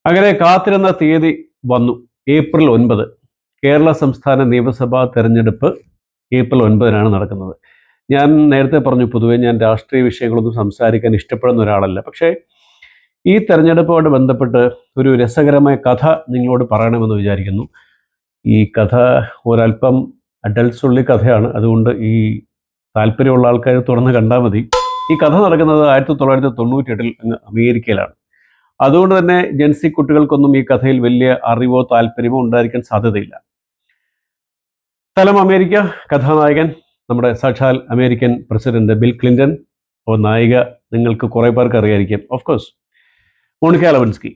അങ്ങനെ കാത്തിരുന്ന തീയതി വന്നു. ഏപ്രിൽ 9. കേരള സംസ്ഥാന നിയമസഭാ തെരഞ്ഞെടുപ്പ് ഏപ്രിൽ 9-നാണ് നടക്കുന്നത്. ഞാൻ നേരത്തെ പറഞ്ഞു, പൊതുവേ ഞാൻ രാഷ്ട്രീയ വിഷയങ്ങളൊന്നും സംസാരിക്കാൻ ഇഷ്ടപ്പെടുന്ന ഒരാളല്ല. പക്ഷേ ഈ തെരഞ്ഞെടുപ്പുമായിട്ട് ബന്ധപ്പെട്ട് ഒരു രസകരമായ കഥ നിങ്ങളോട് പറയണമെന്ന് വിചാരിക്കുന്നു. ഈ കഥ ഒരല്പം അഡൽട്സ് ഉള്ളി കഥയാണ്. അതുകൊണ്ട് ഈ താല്പര്യമുള്ള ആൾക്കാർ തുറന്ന് കണ്ടാൽ മതി. ഈ കഥ നടക്കുന്നത് 1998-ൽ അങ്ങ് അമേരിക്കയിലാണ്. അതുകൊണ്ട് തന്നെ ജെൻസി കുട്ടികൾക്കൊന്നും ഈ കഥയിൽ വലിയ അറിവോ താല്പര്യമോ ഉണ്ടായിരിക്കാൻ സാധ്യതയില്ല. സ്ഥലം അമേരിക്ക, കഥാനായകൻ നമ്മുടെ സാക്ഷാൽ അമേരിക്കൻ പ്രസിഡന്റ് ബിൽ ക്ലിന്റൺ. അപ്പോൾ നായിക നിങ്ങൾക്ക് കുറേ പേർക്ക് അറിയായിരിക്കും, of course, Monica Lewinsky.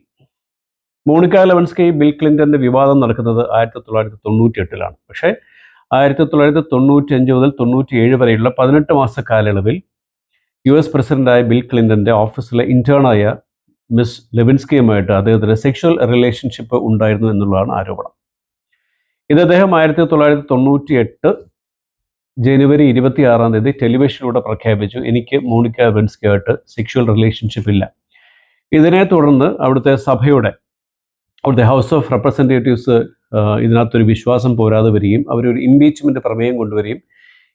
Monica Lewinsky Bill ക്ലിന്റന്റെ വിവാദം നടക്കുന്നത് 1998-ലാണ്. പക്ഷേ 1995 മുതൽ 97 വരെയുള്ള 18 മാസ കാലയളവിൽ US പ്രസിഡന്റായ ബിൽ ക്ലിന്റന്റെ ഓഫീസിലെ ഇന്റേണായ മിസ് ലെവിൻസ്കിയുമായിട്ട് അദ്ദേഹത്തിന് സെക്ഷൽ റിലേഷൻഷിപ്പ് ഉണ്ടായിരുന്നു എന്നുള്ളതാണ് ആരോപണം. ഇത് അദ്ദേഹം 1998 ജനുവരി 26 ടെലിവിഷനിലൂടെ പ്രഖ്യാപിച്ചു, എനിക്ക് മോണിക്ക ലെവിൻസ്കിയായിട്ട് സെക്ഷൽ റിലേഷൻഷിപ്പ് ഇല്ല. ഇതിനെ തുടർന്ന് അവിടുത്തെ ഹൗസ് ഓഫ് റെപ്രസെൻറ്റേറ്റീവ്സ് ഇതിനകത്തൊരു വിശ്വാസം പോരാതെ വരികയും അവരൊരു ഇംപീച്ച്മെന്റ് പ്രമേയം കൊണ്ടുവരികയും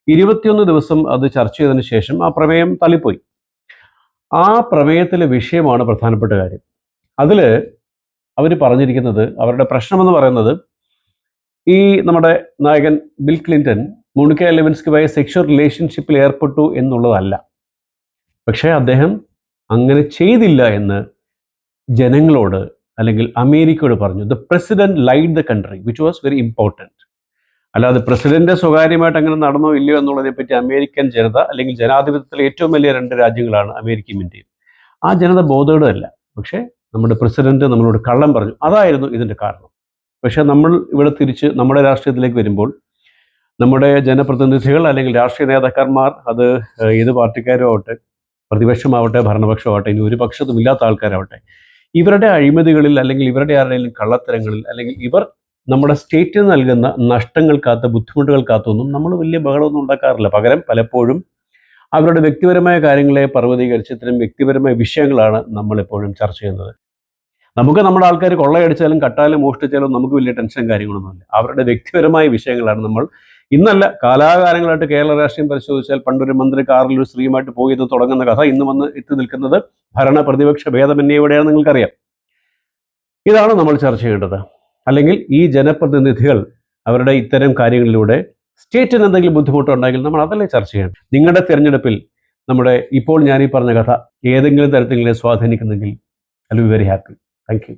21 ദിവസം അത് ചർച്ച ചെയ്തതിന് ശേഷം ആ പ്രമേയം തള്ളിപ്പോയി. ആ പ്രമേയത്തിലെ വിഷയമാണ് പ്രധാനപ്പെട്ട കാര്യം. അതിൽ അവർ പറഞ്ഞിരിക്കുന്നത്, അവരുടെ പ്രശ്നമെന്ന് പറയുന്നത്, ഈ നമ്മുടെ നായകൻ ബിൽ ക്ലിന്റൺ മോണിക്ക ലെവിൻസ്കിയുമായി സെക്ഷൽ റിലേഷൻഷിപ്പിൽ ഏർപ്പെട്ടു എന്നുള്ളതല്ല. പക്ഷേ അദ്ദേഹം അങ്ങനെ ചെയ്തില്ല എന്ന് ജനങ്ങളോട് അല്ലെങ്കിൽ അമേരിക്കയോട് പറഞ്ഞു. The president lied the country which was very important. അല്ലാതെ പ്രസിഡന്റ് സ്വകാര്യമായിട്ട് അങ്ങനെ നടന്നോ ഇല്ലയോ എന്നുള്ളതിനെ പറ്റി അമേരിക്കൻ ജനത, അല്ലെങ്കിൽ ജനാധിപത്യത്തിലെ ഏറ്റവും വലിയ 2 രാജ്യങ്ങളാണ് അമേരിക്കയും ഇന്ത്യയും, ആ ജനത ബോധേഡല്ല. പക്ഷേ നമ്മുടെ പ്രസിഡന്റ് നമ്മളോട് കള്ളം പറഞ്ഞു, അതായിരുന്നു ഇതിൻ്റെ കാരണം. പക്ഷേ നമ്മൾ ഇവിടെ തിരിച്ച് നമ്മുടെ രാഷ്ട്രീയത്തിലേക്ക് വരുമ്പോൾ നമ്മുടെ ജനപ്രതിനിധികൾ അല്ലെങ്കിൽ രാഷ്ട്രീയ നേതാക്കന്മാർ, അത് ഏത് പാർട്ടിക്കാരും ആവട്ടെ, പ്രതിപക്ഷമാവട്ടെ ഭരണപക്ഷമാവട്ടെ, ഇനി ഒരു പക്ഷത്തും ഇല്ലാത്ത ആൾക്കാരാവട്ടെ, ഇവരുടെ അഴിമതികളിൽ അല്ലെങ്കിൽ ഇവരുടെ ആരുടെയും കള്ളത്തരങ്ങളിൽ അല്ലെങ്കിൽ ഇവർ നമ്മുടെ സ്റ്റേറ്റിന് നൽകുന്ന നഷ്ടങ്ങൾക്കകത്ത്, ബുദ്ധിമുട്ടുകൾക്കകത്തൊന്നും നമ്മൾ വലിയ ബഹളമൊന്നും ഉണ്ടാക്കാറില്ല. പകരം പലപ്പോഴും അവരുടെ വ്യക്തിപരമായ കാര്യങ്ങളെ പർവ്വതീകരിച്ച് ഇത്തരം വ്യക്തിപരമായ വിഷയങ്ങളാണ് നമ്മളെപ്പോഴും ചർച്ച ചെയ്യുന്നത്. നമുക്ക് നമ്മുടെ ആൾക്കാർ കൊള്ളയടിച്ചാലും കട്ടാലും മോഷ്ടിച്ചാലും നമുക്ക് വലിയ ടെൻഷൻ കാര്യങ്ങളൊന്നുമില്ല. അവരുടെ വ്യക്തിപരമായ വിഷയങ്ങളാണ് നമ്മൾ ഇന്നല്ല കാലാകാലങ്ങളായിട്ട് കേരള രാഷ്ട്രീയം പരിശോധിച്ചാൽ, പണ്ടൊരു മന്ത്രി കാറിൽ ഒരു സ്ത്രീയുമായിട്ട് പോയി എന്ന് തുടങ്ങുന്ന കഥ ഇന്ന് വന്ന് എത്തി നിൽക്കുന്നത് ഭരണ പ്രതിപക്ഷ ഭേദമന്യേ എവിടെയാണെന്ന് നിങ്ങൾക്കറിയാം. ഇതാണ് നമ്മൾ ചർച്ച ചെയ്യേണ്ടത്. അല്ലെങ്കിൽ ഈ ജനപ്രതിനിധികൾ അവരുടെ ഇത്തരം കാര്യങ്ങളിലൂടെ സ്റ്റേറ്റിന് എന്തെങ്കിലും ബുദ്ധിമുട്ടുണ്ടെങ്കിൽ നമ്മൾ അതല്ലേ ചർച്ച ചെയ്യണം. നിങ്ങളുടെ തിരഞ്ഞെടുപ്പിൽ നമ്മുടെ ഇപ്പോൾ ഞാനീ പറഞ്ഞ കഥ ഏതെങ്കിലും തരത്തിൽ സ്വാധീനിക്കുന്നെങ്കിൽ I will be very happy. Thank U.